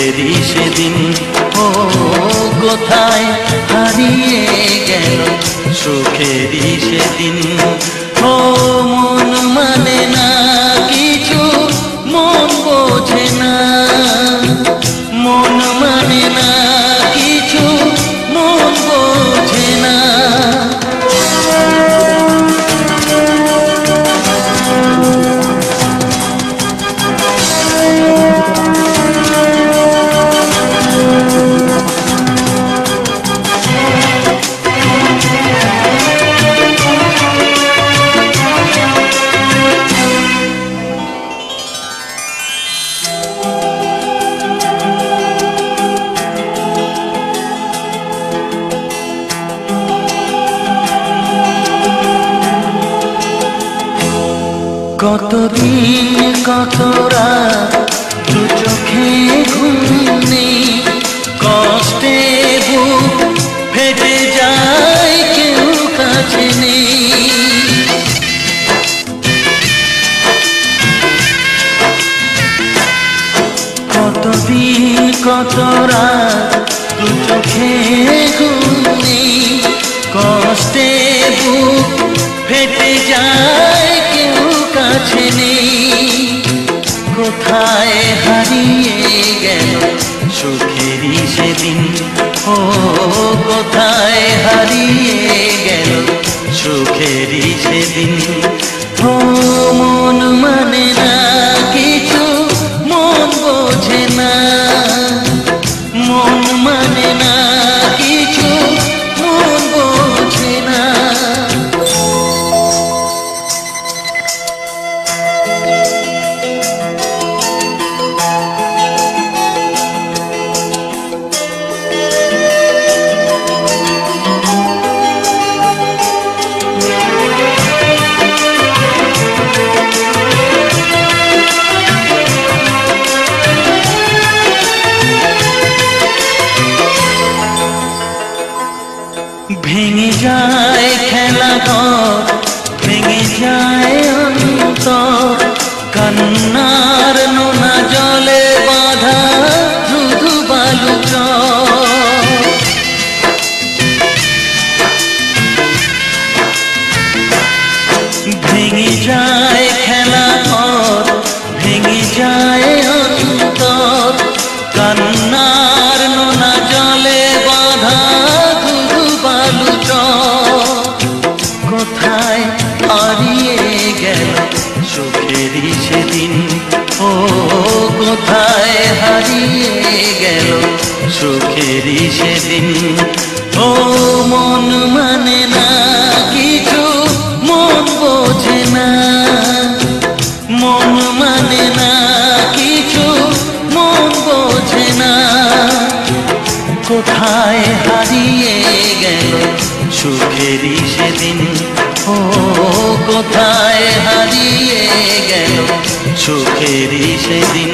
সুখেরই সেদিন। ও কোথায় হারিয়ে গেল সুখেরই সেদিন। ও মন মানে না কিছু, মন বোঝে না, মন মানে না কিছু, মন বোঝে না। কতদিন কত রাত দু চোখে ঘুম নেই, কষ্টে বুক ফেটে যায় কেউ কাছে নেই। কতদিন কত রাত দু চোখে ঘুম নেই, কষ্টে বুক ফেটে যায় কেউ কাছে নেই। কোথায় হারিয়ে গেল সুখেরই সেদিন। ও কোথায় হারিয়ে গেল সুখেরই সেদিন। ও মন মানে না কিছু, মন বোঝে না, মন মানে না কিছু, মন বোঝে না। ভেঙে যায় খেলা ঘর, ভেঙে যায় অন্তর, কান্নার নোনা জলে বাঁধা ধুধু বালু চর। ভেঙে যায় খেলা ঘর, ভেঙে যায় অন্তর, কান্নার নোনা জলে বাঁধা কোথায় হারিয়ে গেল সুখেরই সেদিন। ও কোথায় হারিয়ে গেল সুখেরই সেদিন। ও মন মানে না কিছু, মন বোঝে না, মন মানে না কিছু, মন বোঝে না। কোথায় হারিয়ে গেল সুখেরই সেদিন। ও কোথায় হারিয়ে গেল সুখেরই সেদিন।